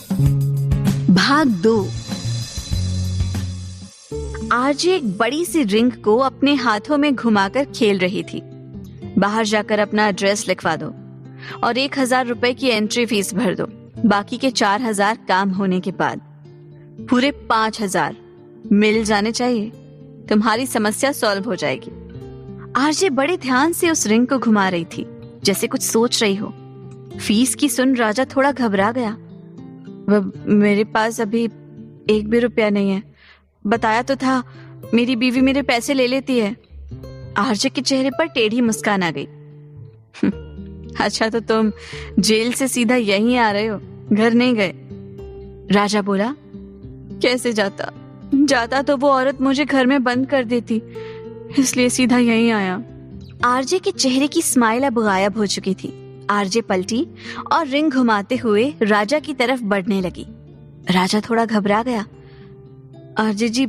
भाग 2। आरजे एक बड़ी सी रिंग को अपने हाथों में घुमाकर खेल रही थी। बाहर जाकर अपना एड्रेस लिखवा दो और 1,000 रुपए की एंट्री फीस भर दो। बाकी के 4,000 काम होने के बाद पूरे 5,000 मिल जाने चाहिए। तुम्हारी समस्या सॉल्व हो जाएगी। आरजे बड़े ध्यान से उस रिंग को घुमा रही थी, जैसे कुछ सोच रही हो। फीस की सुन राजा थोड़ा घबरा गया। मेरे पास अभी 1 भी रुपया नहीं है। बताया तो था, मेरी बीवी मेरे पैसे ले लेती है। आरजे के चेहरे पर टेढ़ी मुस्कान आ गई। अच्छा, तो तुम जेल से सीधा यहीं आ रहे हो, घर नहीं गए? राजा बोला। कैसे जाता तो वो औरत मुझे घर में बंद कर देती, इसलिए सीधा यहीं आया। आरजे के चेहरे की स्माइल अब गायब हो चुकी थी। आरजे पलटी और रिंग घुमाते हुए राजा की तरफ बढ़ने लगी। राजा थोड़ा घबरा गया। आरजे जी,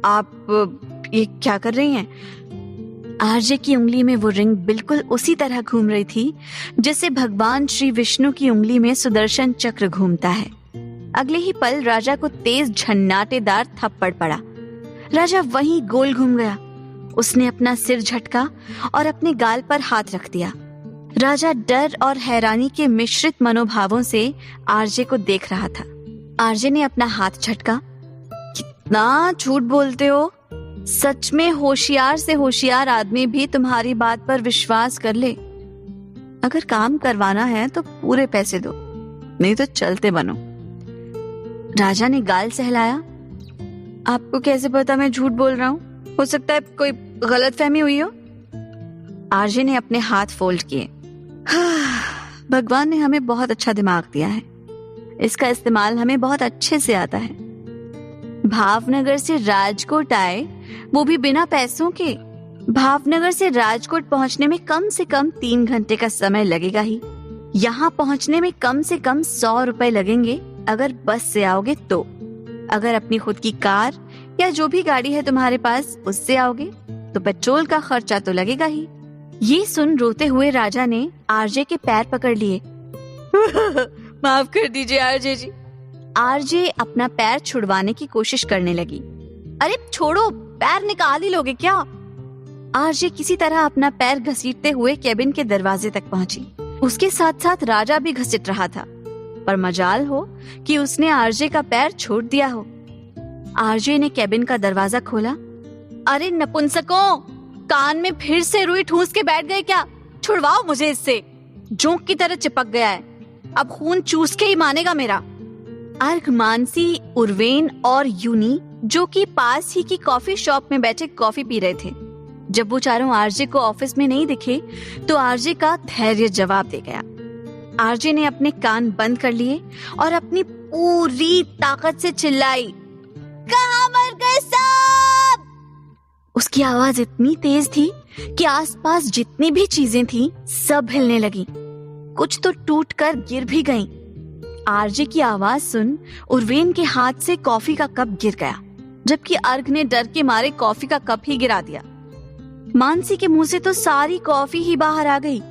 आप ये क्या कर रही हैं? आरजे की उंगली में वो रिंग बिल्कुल उसी तरह घूम रही थी जैसे भगवान श्री विष्णु की उंगली में सुदर्शन चक्र घूमता है। अगले ही पल राजा को तेज झन्नाटेदार थप्पड़ पड़ा। राजा वहीं गोल घूम गया। उसने अपना सिर झटका और अपने गाल पर हाथ रख दिया। राजा डर और हैरानी के मिश्रित मनोभावों से आरजे को देख रहा था। आरजे ने अपना हाथ झटका। कितना झूठ बोलते हो! सच में होशियार से होशियार आदमी भी तुम्हारी बात पर विश्वास कर ले। अगर काम करवाना है तो पूरे पैसे दो, नहीं तो चलते बनो। राजा ने गाल सहलाया। आपको कैसे पता मैं झूठ बोल रहा हूँ? हो सकता है कोई गलतफहमी हुई हो। आरजे ने अपने हाथ फोल्ड किए। भगवान ने हमें बहुत अच्छा दिमाग दिया है, इसका इस्तेमाल हमें बहुत अच्छे से आता है। भावनगर से राजकोट आए, वो भी बिना पैसों के। भावनगर से राजकोट पहुंचने में कम से कम 3 घंटे का समय लगेगा ही। यहाँ पहुंचने में कम से कम 100 रुपए लगेंगे अगर बस से आओगे तो। अगर अपनी खुद की कार या जो भी गाड़ी है तुम्हारे पास उससे आओगे तो पेट्रोल का खर्चा तो लगेगा ही। ये सुन रोते हुए राजा ने आरजे के पैर पकड़ लिए। माफ कर दीजिए आरजे जी। आरजे अपना पैर छुड़वाने की कोशिश करने लगी। अरे छोड़ो, पैर निकाल ही लोगे क्या? आरजे किसी तरह अपना पैर घसीटते हुए केबिन के दरवाजे तक पहुंची। उसके साथ साथ राजा भी घसीट रहा था, पर मजाल हो कि उसने आरजे का पैर छोड़ दिया हो। आरजे ने केबिन का दरवाजा खोला। अरे नपुंसकों, कान में फिर से रुई ठूस के बैठ गए क्या? छुड़वाओ मुझे इससे, जोंक की तरह चिपक गया है। अब खून चूस के ही मानेगा मेरा। अर्घ, मानसी, उर्वेन और यूनी, जो कि पास ही की कॉफी शॉप में बैठे कॉफी पी रहे थे। जब वो चारों आरजे को ऑफिस में नहीं दिखे तो आरजे का धैर्य जवाब दे गया। आरजे ने अपने कान बंद कर लिए और अपनी पूरी ताकत से चिल्लाई, कहाँ मर गए सब? उसकी आवाज इतनी तेज थी कि आसपास जितनी भी चीजें थी सब हिलने लगी। कुछ तो टूटकर गिर भी गईं। आरजे की आवाज सुन उर्वेन के हाथ से कॉफी का कप गिर गया, जबकि अर्घ ने डर के मारे कॉफी का कप ही गिरा दिया। मानसी के मुंह से तो सारी कॉफी ही बाहर आ गई।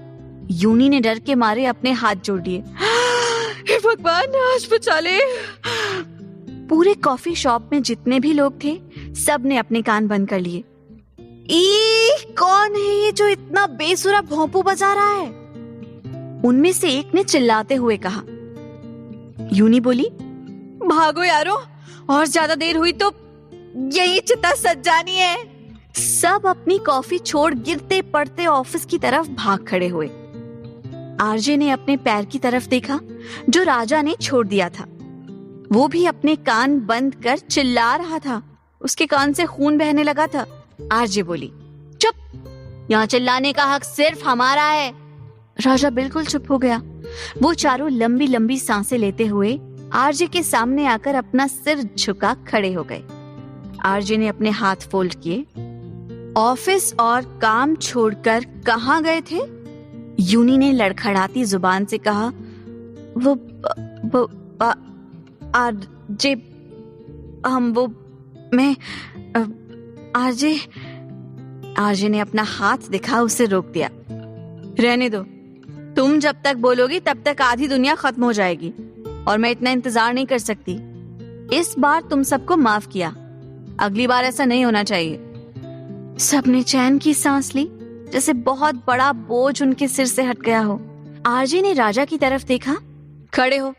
यूनी ने डर के मारे अपने हाथ जोड़ लिए। हे भगवान, आज बचा ले। पूरे कॉफी शॉप में जितने भी लोग थे सब ने अपने कान बंद कर लिए। कौन है ये जो इतना बेसुरा भोंपू बजा रहा है? उनमें से एक ने चिल्लाते हुए कहा। यूनी बोली, भागो यारो, और ज्यादा देर हुई तो यही चिता सज जानी है। सब अपनी कॉफी छोड़ गिरते पड़ते ऑफिस की तरफ भाग खड़े हुए। आरजे ने अपने पैर की तरफ देखा जो राजा ने छोड़ दिया था। वो भी अपने कान बंद कर चिल्ला रहा था। उसके कान से खून बहने लगा था। आरजे बोली, चुप, यहाँ चिल्लाने का हक सिर्फ हमारा है। राजा बिल्कुल चुप हो गया। वो चारों लंबी लंबी सांसें लेते हुए आरजे के सामने आकर अपना सिर झुका खड़े हो गए। आरजे ने अपने हाथ फोल्ड किए। ऑफिस और काम छोड़कर कहाँ गए थे? यूनी ने लड़खड़ाती जुबान से कहा, वो आरजे, मैं आरजे ने अपना हाथ दिखा उसे रोक दिया। रहने दो, तुम जब तक बोलोगी तब तक आधी दुनिया खत्म हो जाएगी। और मैं इतना इंतजार नहीं कर सकती। इस बार तुम सबको माफ किया, अगली बार ऐसा नहीं होना चाहिए। सबने चैन की सांस ली, जैसे बहुत बड़ा बोझ उनके सिर से हट गया हो। आरजे ने राजा की तरफ देखा। खड़े हो।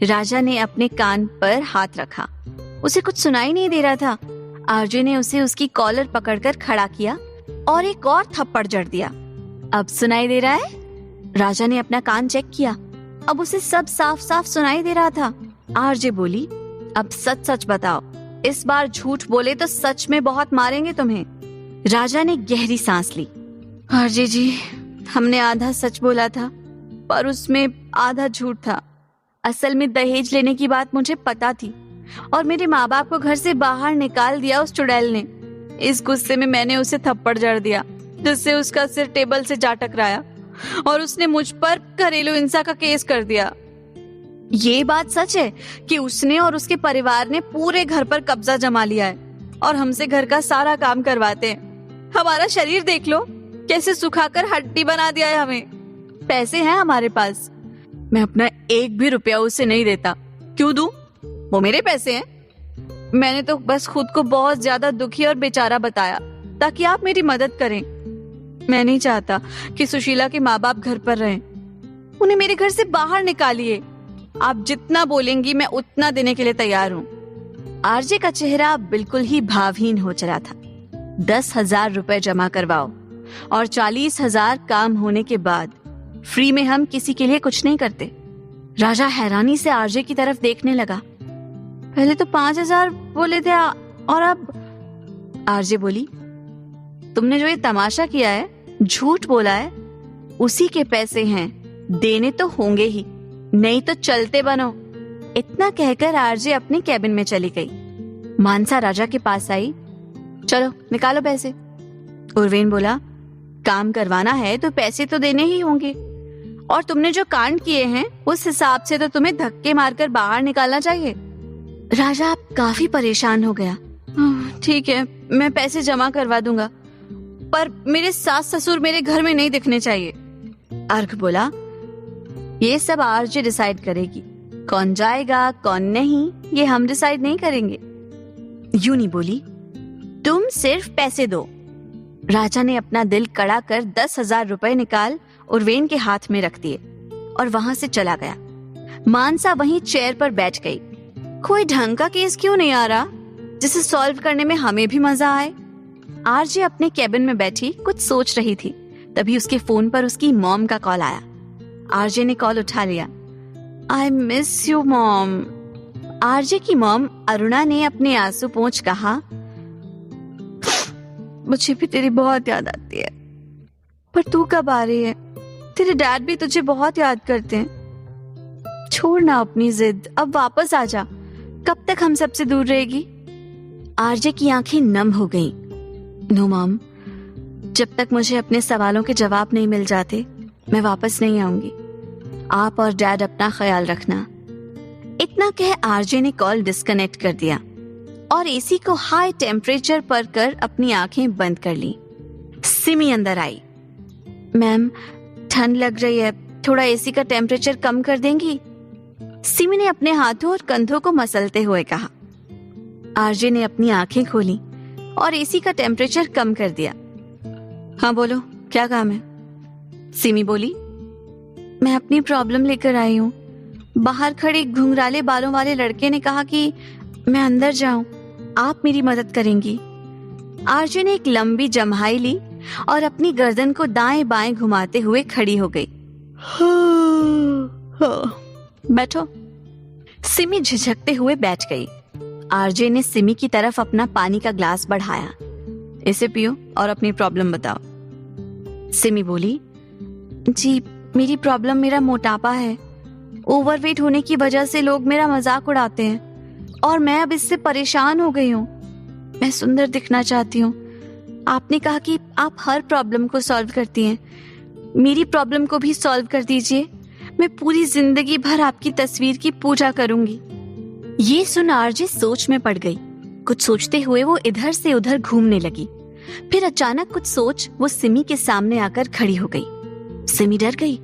राजा ने अपने कान पर हाथ रखा। उसे कुछ सुनाई नहीं दे रहा था। आरजे ने उसे उसकी कॉलर पकड़कर खड़ा किया और एक और थप्पड़ जड़ दिया। अब सुनाई दे रहा है? राजा ने अपना कान चेक किया। अब उसे सब साफ साफ सुनाई दे रहा था। आरजे बोली, अब सच सच बताओ, इस बार झूठ बोले तो सच में बहुत मारेंगे तुम्हें। राजा ने गहरी सांस ली। आरजे जी, हमने आधा सच बोला था, पर उसमें आधा झूठ था। असल में दहेज लेने की बात मुझे पता थी और मेरे माँ बाप को घर से बाहर निकाल दिया उस चुड़ैल ने। इस गुस्से में मैंने उसे थप्पड़ जड़ दिया, जिससे उसका सिर टेबल से जा टकराया और उसने मुझ पर घरेलू हिंसा का केस कर दिया। ये बात सच है कि उसने और उसके परिवार ने पूरे घर पर कब्जा जमा लिया है और हमसे घर का सारा काम करवाते हैं। हमारा शरीर देख लो, कैसे सुखाकर हड्डी बना दिया है हमें। पैसे हैं हमारे पास, मैं अपना एक भी रुपया उसे नहीं देता। क्यों दूं? वो मेरे पैसे हैं। मैंने तो बस खुद को बहुत ज्यादा दुखी और बेचारा बताया ताकि आप मेरी मदद करें। मैं नहीं चाहता कि सुशीला के माँ बाप घर पर रहें। उन्हें मेरे घर से बाहर निकालिए। आप जितना बोलेंगी मैं उतना देने के लिए तैयार हूँ। आरजे का चेहरा बिल्कुल ही भावहीन हो चला था। 10,000 रुपए जमा करवाओ और 40,000 काम होने के बाद फ्री में हम किसी के लिए कुछ नहीं करते। राजा हैरानी से आरजे की तरफ देखने लगा। पहले तो 5,000 बोले थे और अब? आरजे बोली, तुमने जो ये तमाशा किया है, झूठ बोला है, उसी के पैसे हैं, देने तो होंगे ही, नहीं तो चलते बनो। इतना कहकर आरजे अपने कैबिन में चली गई। मानसा राजा के पास आई। चलो निकालो पैसे। उर्वेन बोला, काम करवाना है तो पैसे तो देने ही होंगे, और तुमने जो कांड किए हैं उस हिसाब से तो तुम्हें धक्के मारकर बाहर निकालना चाहिए। राजा काफी परेशान हो गया। ठीक है, मैं पैसे जमा करवा दूंगा, पर मेरे सास ससुर मेरे घर में नहीं दिखने चाहिए। अर्घ बोला, ये सब आरजे डिसाइड करेगी, कौन जाएगा कौन नहीं ये हम डिसाइड नहीं करेंगे। यूनी बोली, तुम सिर्फ पैसे दो। राजा ने अपना दिल कड़ा कर 10,000 रुपए निकाल उर्वेन के हाथ में रख दिए और वहां से चला गया। मानसा वहीं चेयर पर बैठ गई। कोई ढंग का केस क्यों नहीं आ रहा जिसे सॉल्व करने में हमें भी मजा आए। आरजे अपने कैबिन में बैठी कुछ सोच रही थी, तभी उसके फोन पर उसकी मॉम का कॉल आया। आरजे ने कॉल उठा लिया। I miss you mom. RJ की मॉम अरुणा ने अपने आंसू पोंछ कहा, मुझे भी तेरी बहुत याद आती है, पर तू कब आ रही है? तेरे डैड भी तुझे बहुत याद करते हैं। छोड़ ना अपनी जिद, अब वापस आ जा। कब तक हम सबसे दूर रहेगी? आरजे की आंखें नम हो गईं। नो मॉम, जब तक मुझे अपने सवालों के जवाब नहीं मिल जाते मैं वापस नहीं आऊंगी। आप और डैड अपना ख्याल रखना। इतना कह आरजे ने कॉल डिस्कनेक्ट कर दिया और एसी को हाई टेम्परेचर पर कर अपनी आंखें बंद कर ली। सिमी अंदर आई। मैम, ठंड लग रही है, थोड़ा एसी का टेम्परेचर कम कर देंगी? सिमी ने अपने हाथों और कंधों को मसलते हुए कहा। आरजे ने अपनी आंखें खोली और एसी का टेम्परेचर कम कर दिया। हाँ बोलो, क्या काम है? सिमी बोली, मैं अपनी प्रॉब्लम लेकर आई हूँ। बाहर खड़े घुंघराले बालों वाले लड़के ने कहा कि मैं अंदर जाऊं, आप मेरी मदद करेंगी। आरजे ने एक लंबी जम्हाई ली और अपनी गर्दन को दाएं बाएं घुमाते हुए खड़ी हो गई। बैठो। सिमी झिझकते हुए बैठ गई। आरजे ने सिमी की तरफ अपना पानी का ग्लास बढ़ाया। इसे पियो और अपनी प्रॉब्लम बताओ। सिमी बोली, जी मेरी प्रॉब्लम मेरा मोटापा है। ओवरवेट होने की वजह से लोग मेरा मजाक उड़ाते हैं और मैं अब इससे परेशान हो गई हूँ। मैं सुंदर दिखना चाहती हूँ। आपने कहा कि आप हर प्रॉब्लम को सॉल्व करती हैं, मेरी प्रॉब्लम को भी सॉल्व कर दीजिए। मैं पूरी जिंदगी भर आपकी तस्वीर की पूजा करूंगी। ये सुन आरजे सोच में पड़ गई। कुछ सोचते हुए वो इधर से उधर घूमने लगी। फिर अचानक कुछ सोच वो सिमी के सामने आकर खड़ी हो गई। सिमी डर गई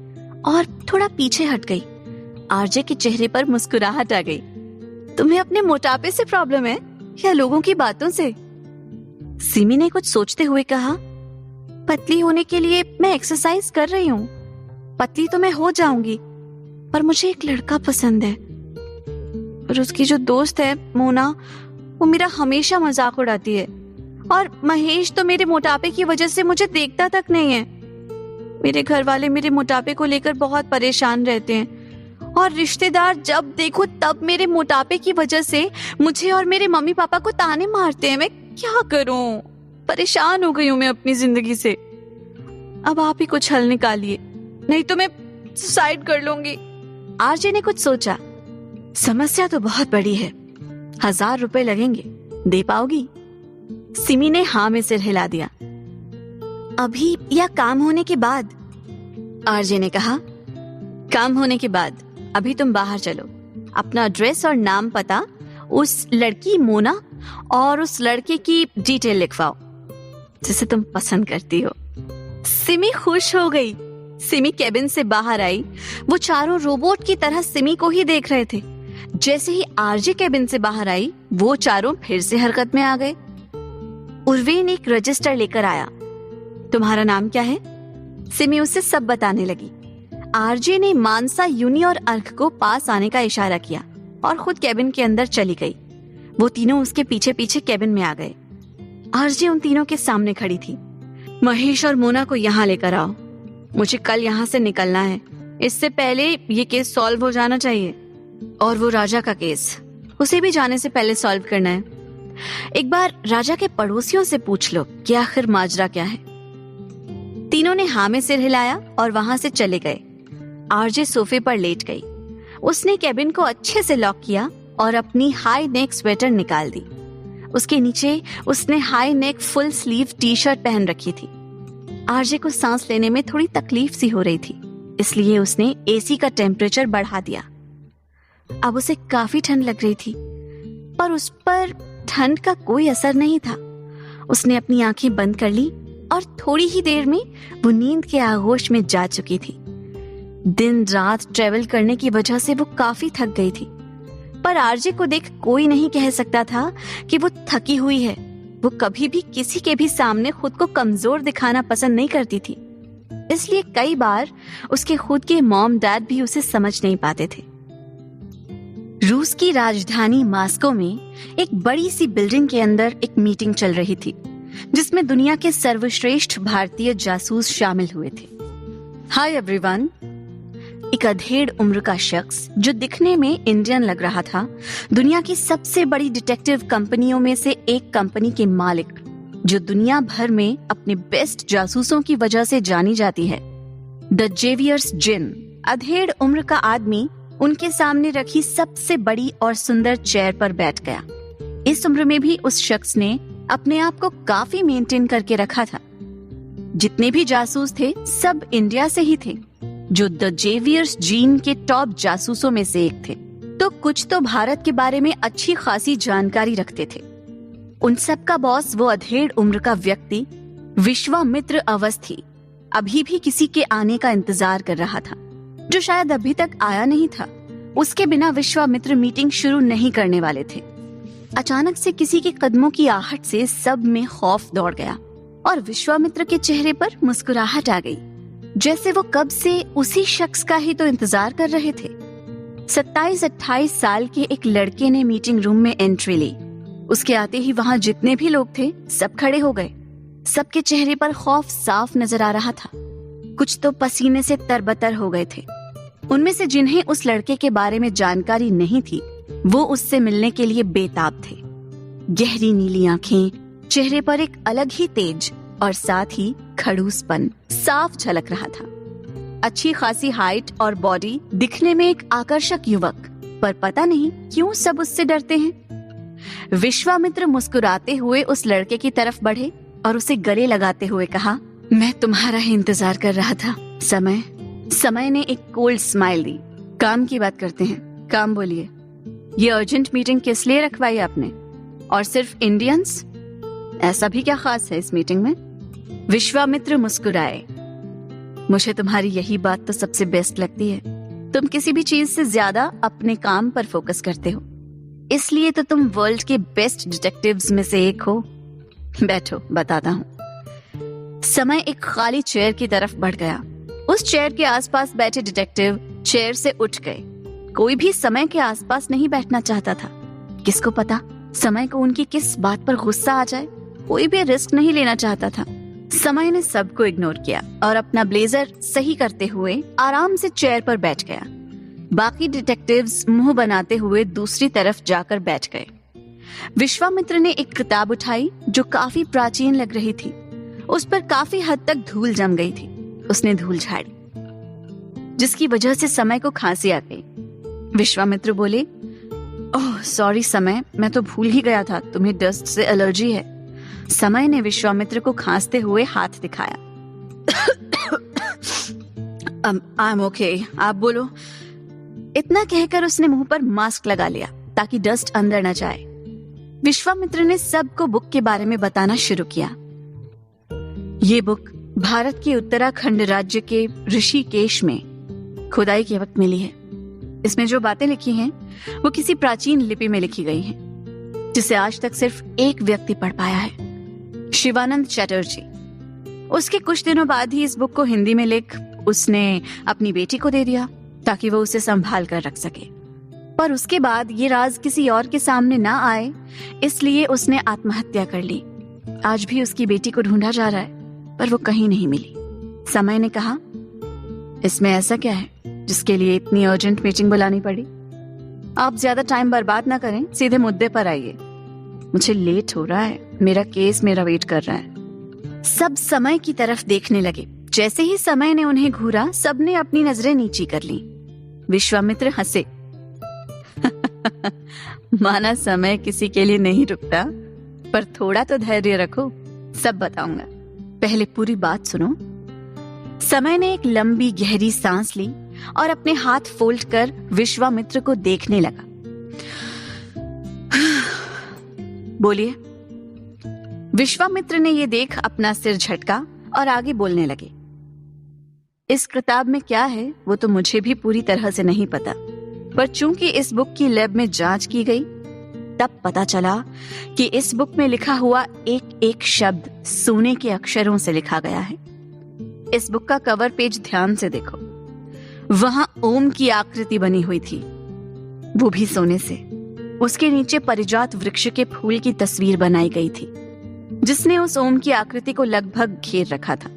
और थोड़ा पीछे हट गई। आरजे के चेहरे पर मुस्कुराहट आ गई। तुम्हें अपने मोटापे से प्रॉब्लम है या लोगों की बातों से? सिमी ने कुछ सोचते हुए कहा, पतली होने के लिए मैं एक्सरसाइज कर रही हूँ। पतली तो मैं हो जाऊंगी, पर मुझे एक लड़का पसंद है। और उसकी जो दोस्त है मोना, वो मेरा हमेशा मजाक उड़ाती है। और महेश तो मेरे मोटापे की वजह से मुझे देखता तक नहीं है। मेरे घर वाले मेरे मोटापे को लेकर बहुत परेशान रहते हैं और रिश्तेदार जब देखो तब मेरे मोटापे की वजह से मुझे और मेरे मम्मी पापा को ताने मारते हैं। मैं क्या करूं? परेशान हो गई हूं मैं अपनी जिंदगी से। अब आप ही कुछ हल निकालिए, नहीं तो मैं सुसाइड कर लूंगी। आरजे ने कुछ सोचा। समस्या तो बहुत बड़ी है, 1000 रुपए लगेंगे, दे पाओगी? सिमी ने हाँ में सिर हिला दिया। अभी या काम होने के बाद? आरजे ने कहा, काम होने के बाद। अभी तुम बाहर चलो, अपना एड्रेस और नाम पता उस लड़की मोना और उस लड़के की डिटेल लिखवाओ जिसे तुम पसंद करती हो। सिमी खुश हो गई। सिमी केबिन से बाहर आई। वो चारों रोबोट की तरह सिमी को ही देख रहे थे। जैसे ही आरजे केबिन से बाहर आई, वो चारों फिर से हरकत में आ गए। उर्वेन एक रजिस्टर लेकर आया। तुम्हारा नाम क्या है? सिमी उससे सब बताने लगी। आरजे ने मानसा, यूनी और अर्क को पास आने का इशारा किया और खुद केबिन के अंदर चली गई। वो तीनों उसके पीछे पीछे केबिन में आ गए। आरजे उन तीनों के सामने खड़ी थी। महेश और मोना को यहाँ लेकर आओ, मुझे कल यहाँ से निकलना है। इससे पहले ये केस सॉल्व हो जाना चाहिए। और वो राजा का केस, उसे भी जाने से पहले सॉल्व करना है। एक बार राजा के पड़ोसियों से पूछ लो कि आखिर माजरा क्या है। तीनों ने हाँ में सिर हिलाया और वहां से चले गए। आरजे सोफे पर लेट गई। उसने केबिन को अच्छे से लॉक किया और अपनी हाई नेक स्वेटर निकाल दी। उसके नीचे उसने high neck full sleeve T shirt पहन रखी थी। आरजे को सांस लेने में थोड़ी तकलीफ सी हो रही थी, इसलिए उसने एसी का टेम्परेचर बढ़ा दिया। अब उसे काफी ठंड लग रही थी, पर उस पर ठंड का कोई असर नहीं था। उसने अपनी आंखें बंद कर ली और थोड़ी ही देर में वो नींद के आगोश में जा चुकी थी। दिन रात ट्रेवल करने की वजह से वो काफी थक गई थी, पर आरजे को देख कोई नहीं कह सकता था कि वो थकी हुई है। वो कभी भी किसी के भी सामने खुद को कमजोर दिखाना पसंद नहीं करती थी, इसलिए कई बार उसके खुद के मॉम डैड भी उसे समझ नहीं पाते थे। रूस की राजधानी मॉस्को में एक बड़ी सी बिल्डिंग के अंदर एक मीटिंग चल रही थी, जिसमें दुनिया के सर्वश्रेष्ठ भारतीय जासूस शामिल हुए थे। Hi everyone. एक अधेड़ उम्र का शख्स जो दिखने में इंडियन लग रहा था, दुनिया की सबसे बड़ी डिटेक्टिव कंपनियों में से एक कंपनी के मालिक, जो दुनिया भर में अपने बेस्ट जासूसों की वजह से जानी जाती है, द जेवियर्स जिन। अधेड़ उम्र का आदमी उनके सामने रखी सबसे बड़ी और सुंदर चेयर पर बैठ गया। इस उम्र में भी उस शख्स ने अपने आप को काफी मेंटेन करके रखा था। जितने भी जासूस थे सब इंडिया से ही थे, जो द जेवियर्स जीन के टॉप जासूसों में से एक थे। तो कुछ तो भारत के बारे में अच्छी खासी जानकारी रखते थे। उन सब का बॉस वो अधेड़ उम्र का व्यक्ति विश्वामित्र अवस्थी अभी भी किसी के आने का इंतजार कर रहा था, जो शायद अभी तक आया नहीं था। उसके बिना विश्वामित्र मीटिंग शुरू नहीं करने वाले थे। अचानक से किसी के कदमों की आहट से सब में खौफ दौड़ गया और विश्वामित्र के चेहरे पर मुस्कुराहट आ गई, जैसे वो कब से उसी शख्स का ही तो इंतजार कर रहे थे। 27-28 साल के एक लड़के ने मीटिंग रूम में एंट्री ली। उसके आते ही वहां जितने भी लोग थे सब खड़े हो गए। सबके चेहरे पर खौफ साफ नजर आ रहा था। कुछ तो पसीने से तरबतर हो गए थे। उनमें से जिन्हें उस लड़के के बारे में जानकारी नहीं थी, वो उससे मिलने के लिए बेताब थे। गहरी नीली आंखें, चेहरे पर एक अलग ही तेज और साथ ही खड़ूसपन साफ झलक रहा था। अच्छी खासी हाइट और बॉडी, दिखने में एक आकर्षक युवक, पर पता नहीं क्यों सब उससे डरते हैं। विश्वामित्र मुस्कुराते हुए उस लड़के की तरफ बढ़े और उसे गले लगाते हुए कहा, मैं तुम्हारा ही इंतजार कर रहा था। समय ने एक कोल्ड स्माइल दी। काम की बात करते हैं, काम बोलिए। ये अर्जेंट मीटिंग किस लिए रखवाई आपने? और सिर्फ इंडियंस? ऐसा भी क्या खास है इस मीटिंग में? विश्वामित्र मुस्कुराए। मुझे तुम्हारी यही बात तो सबसे बेस्ट लगती है। तुम किसी भी चीज से ज्यादा अपने काम पर फोकस करते हो, इसलिए तो तुम वर्ल्ड के बेस्ट डिटेक्टिव्स में से एक हो। बैठो, बताता हूँ। समय एक खाली चेयर की तरफ बढ़ गया। उस चेयर के आसपास बैठे डिटेक्टिव चेयर से उठ गए। कोई भी समय के आसपास नहीं बैठना चाहता था। किसको पता समय को उनकी किस बात पर गुस्सा आ जाए। कोई भी रिस्क नहीं लेना चाहता था। समय ने सबको इग्नोर किया और अपना ब्लेजर सही करते हुए आराम से चेयर पर बैठ गया। बाकी डिटेक्टिव्स मुंह बनाते हुए दूसरी तरफ जाकर बैठ गए। विश्वामित्र ने एक किताब उठाई जो काफी प्राचीन लग रही थी। उस पर काफी हद तक धूल जम गई थी। उसने धूल झाड़ी, जिसकी वजह से समय को खांसी आ गई। विश्वामित्र बोले, ओह सॉरी समय, मैं तो भूल ही गया था तुम्हें डस्ट से एलर्जी है। समय ने विश्वामित्र को खांसते हुए हाथ दिखाया। आई एम ओके, आप बोलो। इतना कहकर उसने मुंह पर मास्क लगा लिया ताकि डस्ट अंदर न जाए। विश्वामित्र ने सबको बुक के बारे में बताना शुरू किया। ये बुक भारत के उत्तराखंड राज्य के ऋषिकेश में खुदाई के वक्त मिली है। इसमें जो बातें लिखी हैं वो किसी प्राचीन लिपि में लिखी गई हैं, जिसे आज तक सिर्फ एक व्यक्ति पढ़ पाया है, शिवानंद चैटर्जी। उसके कुछ दिनों बाद ही इस बुक को हिंदी में लिख उसने अपनी बेटी को दे दिया ताकि वो उसे संभाल कर रख सके। पर उसके बाद ये राज किसी और के सामने ना आए, इसलिए उसने आत्महत्या कर ली। आज भी उसकी बेटी को ढूंढा जा रहा है, पर वो कहीं नहीं मिली। समय ने कहा, इसमें ऐसा क्या है जिसके लिए इतनी अर्जेंट मीटिंग बुलानी पड़ी? आप ज्यादा टाइम बर्बाद ना करें, सीधे मुद्दे पर आइए। मुझे लेट हो रहा है, मेरा केस मेरा वेट कर रहा है। सब समय की तरफ देखने लगे। जैसे ही समय ने उन्हें घूरा, सबने अपनी नजरें नीची कर ली। विश्वामित्र हंसे। माना समय किसी के लिए नहीं रुकता, पर थोड़ा तो धैर्य रखो, सब बताऊंगा। पहले पूरी बात सुनो। समय ने एक लंबी गहरी सांस ली और अपने हाथ फोल्ड कर विश्वामित्र को देखने लगा। बोलिए। विश्वामित्र ने ये देख अपना सिर झटका और आगे बोलने लगे। इस किताब में क्या है वो तो मुझे भी पूरी तरह से नहीं पता, पर चूंकि इस बुक की लैब में जांच की गई, तब पता चला कि इस बुक में लिखा हुआ एक एक शब्द सोने के अक्षरों से लिखा गया है। इस बुक का कवर पेज ध्यान से देखो। वहां ओम की आकृति बनी हुई थी, वो भी सोने से। उसके नीचे परिजात वृक्ष के फूल की तस्वीर बनाई गई थी, जिसने उस ओम की आकृति को लगभग घेर रखा था।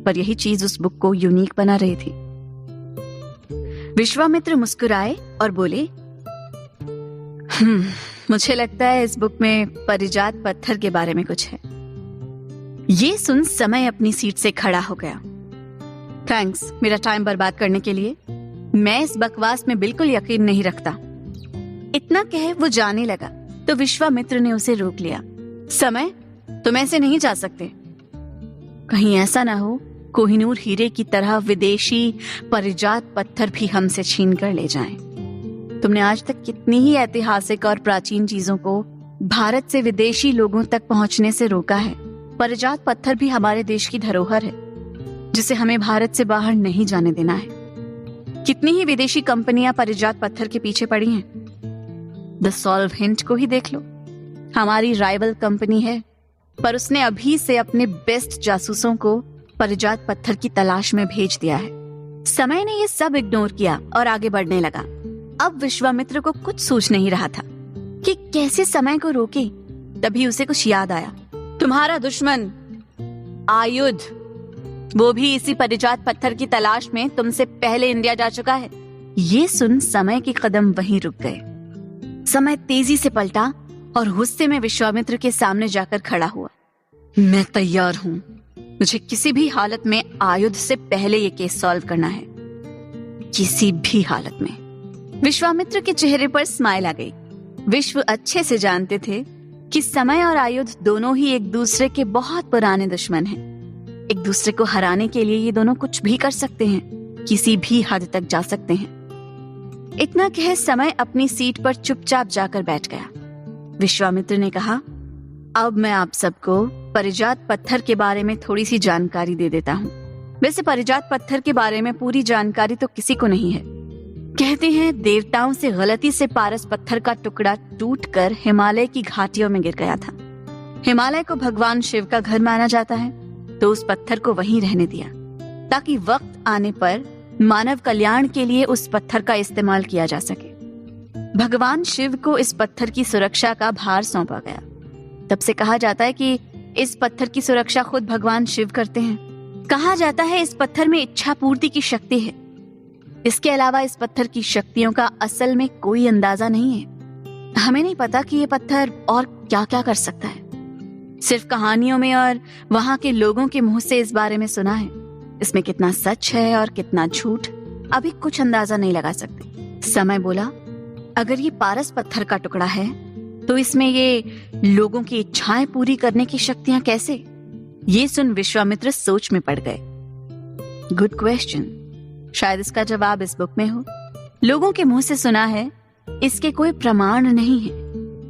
पर यही चीज उस बुक को यूनिक बना रही थी। विश्वामित्र मुस्कुराए और बोले, मुझे लगता है इस बुक में परिजात पत्थर के बारे में कुछ है। ये सुन समय अपनी सीट से खड़ा हो गया। थैंक्स मेरा टाइम बर्बाद करने के लिए। मैं इस बकवास में बिल्कुल यकीन नहीं रखता। इतना कहे वो जाने लगा तो विश्वामित्र ने उसे रोक लिया। समय, तुम ऐसे नहीं जा सकते। कहीं ऐसा ना हो कोहिनूर हीरे की तरह विदेशी परिजात पत्थर भी हमसे छीन कर ले जाएं। तुमने आज तक कितनी ही ऐतिहासिक और प्राचीन चीजों को भारत से विदेशी लोगों तक पहुंचने से रोका है। परिजात पत्थर भी हमारे देश की धरोहर है, जिसे हमें भारत से बाहर नहीं जाने देना है। कितनी ही विदेशी कंपनियां परिजात पत्थर के पीछे पड़ी हैं। द सॉल्व हिंट को ही देख लो। हमारी राइवल कंपनी है, पर उसने अभी से अपने बेस्ट जासूसों को परिजात पत्थर की तलाश में भेज दिया है। समय ने ये सब इग्नोर किया और आगे बढ़ने लगा। अब विश्वामित्र को कुछ सूझ नहीं रहा था कि कैसे समय को रोके। तभी उसे कुछ याद आया। तुम्हारा दुश्मन आयुध, वो भी इसी परिजात पत्थर की तलाश में तुमसे पहले इंडिया जा चुका है। ये सुन समय के कदम वहीं रुक गए। समय तेजी से पलटा और गुस्से में विश्वामित्र के सामने जाकर खड़ा हुआ। मैं तैयार हूं। मुझे किसी भी हालत में आयुध से पहले ये केस सॉल्व करना है, किसी भी हालत में। विश्वामित्र के चेहरे पर स्माइल आ गई। विश्व अच्छे से जानते थे कि समय और आयुध दोनों ही एक दूसरे के बहुत पुराने दुश्मन हैं। एक दूसरे को हराने के लिए ये दोनों कुछ भी कर सकते हैं, किसी भी हद तक जा सकते हैं। इतना कह समय अपनी सीट पर चुपचाप जाकर बैठ गया। विश्वामित्र ने कहा, अब मैं आप सबको परिजात पत्थर के बारे में थोड़ी सी जानकारी दे देता हूँ। वैसे परिजात पत्थर के बारे में पूरी जानकारी तो किसी को नहीं है, कहते हैं देवताओं से गलती से पारस पत्थर का टुकड़ा टूटकर हिमालय की घाटियों में गिर गया था। हिमालय को भगवान शिव का घर माना जाता है, तो उस पत्थर को वहीं रहने दिया ताकि वक्त आने पर मानव कल्याण के लिए उस पत्थर का इस्तेमाल किया जा सके। भगवान शिव को इस पत्थर की सुरक्षा का भार सौंपा गया। तब से कहा जाता है कि इस पत्थर की सुरक्षा खुद भगवान शिव करते हैं। कहा जाता है इस पत्थर में इच्छा पूर्ति की शक्ति है। इसके अलावा इस पत्थर की शक्तियों का असल में कोई अंदाजा नहीं है। हमें नहीं पता कि ये पत्थर और क्या क्या कर सकता है। सिर्फ कहानियों में और वहां के लोगों के मुंह से इस बारे में सुना है। इसमें कितना सच है और कितना झूठ अभी कुछ अंदाजा नहीं लगा सकते। समय बोला, अगर ये पारस पत्थर का टुकड़ा है तो इसमें ये लोगों की इच्छाएं पूरी करने की शक्तियां कैसे? ये सुन विश्वामित्र सोच में पड़ गए। Good question. शायद इसका जवाब इस बुक में हो। लोगों के मुंह से सुना है, इसके कोई प्रमाण नहीं है।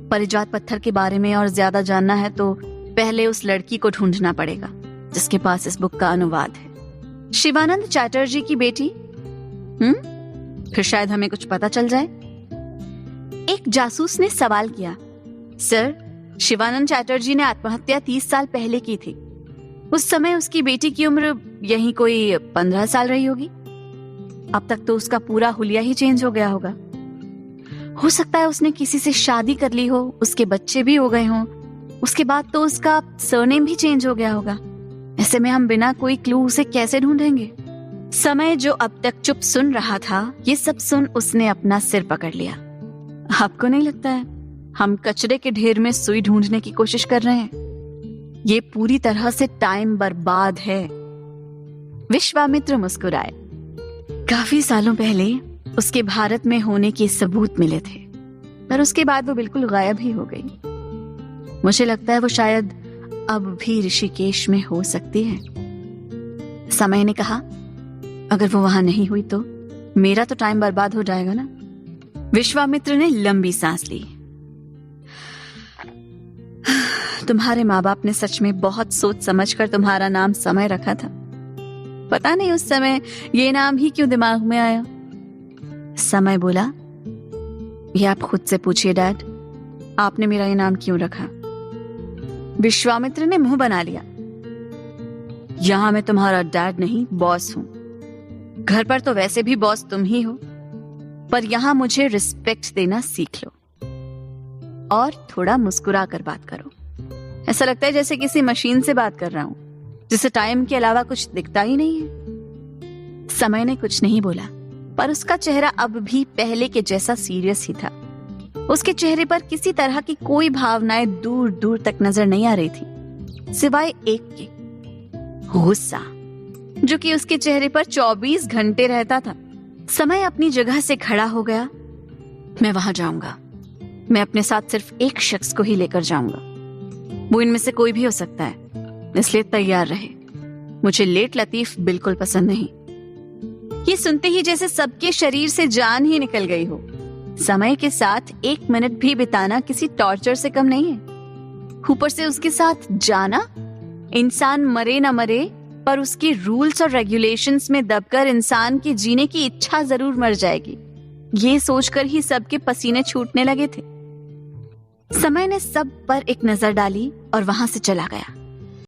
परिजात पत्थर के बारे में और ज्यादा जानना है तो पहले उस लड़की को ढूंढना पड़ेगा जिसके पास इस बुक का अनुवाद है। शिवानंद चैटर्जी की बेटी। फिर शायद हमें कुछ पता चल जाए। एक जासूस ने सवाल किया, सर, शिवानंद चैटर्जी ने आत्महत्या 30 साल पहले की थी। उस समय उसकी बेटी की उम्र यही कोई 15 साल रही होगी। अब तक तो उसका पूरा हुलिया ही चेंज हो गया होगा। हो सकता है उसने किसी से शादी कर ली हो, उसके बच्चे भी हो गए हों। उसके बाद तो उसका सरनेम भी चेंज हो गया होगा। ऐसे में हम बिना कोई क्लू उसे कैसे ढूंढेंगे? समय जो अब तक चुप सुन रहा था, ये सब सुन उसने अपना सिर पकड़ लिया। आपको नहीं लगता है हम कचरे के ढेर में सुई ढूंढने की कोशिश कर रहे हैं? ये पूरी तरह से टाइम बर्बाद है। विश्वामित्र मुस्कुराए। काफी सालों पहले उसके भारत में होने के सबूत मिले थे, पर उसके बाद वो बिल्कुल गायब ही हो गई। मुझे लगता है वो शायद अब भी ऋषिकेश में हो सकती है। समय ने कहा, अगर वो वहां नहीं हुई तो मेरा तो टाइम बर्बाद हो जाएगा ना। विश्वामित्र ने लंबी सांस ली। तुम्हारे माँ बाप ने सच में बहुत सोच समझकर तुम्हारा नाम समय रखा था। पता नहीं उस समय ये नाम ही क्यों दिमाग में आया। समय बोला, ये आप खुद से पूछिए डैड, आपने मेरा ये नाम क्यों रखा? विश्वामित्र ने मुंह बना लिया। यहां मैं तुम्हारा डैड नहीं, बॉस हूं। घर पर तो वैसे भी बॉस तुम ही हो, पर यहां मुझे रिस्पेक्ट देना सीख लो और थोड़ा मुस्कुरा कर बात करो। ऐसा लगता है जैसे किसी मशीन से बात कर रहा हूं, जिसे टाइम के अलावा कुछ दिखता ही नहीं है। समय ने कुछ नहीं बोला, पर उसका चेहरा अब भी पहले के जैसा सीरियस ही था। उसके चेहरे पर किसी तरह की कोई भावनाएं दूर दूर तक नजर नहीं आ रही थी, सिवाय एक के, गुस्सा, जो कि उसके चेहरे पर 24 घंटे रहता था। समय अपनी जगह से खड़ा हो गया। मैं वहां जाऊंगा। मैं अपने साथ सिर्फ एक शख्स को ही लेकर जाऊंगा। वो इनमें से कोई भी हो सकता है, इसलिए तैयार रहे। मुझे लेट लतीफ बिल्कुल पसंद नहीं। ये सुनते ही जैसे सबके शरीर से जान ही निकल गई हो। समय के साथ 1 मिनट भी बिताना किसी टॉर्चर से कम नहीं है। ऊपर से उसके साथ जाना, इंसान मरे ना मरे, पर उसकी रूल्स और रेगुलेशंस में दबकर इंसान की जीने की इच्छा जरूर मर जाएगी। ये सोचकर ही सबके पसीने छूटने लगे थे। समय ने सब पर एक नजर डाली और वहां से चला गया।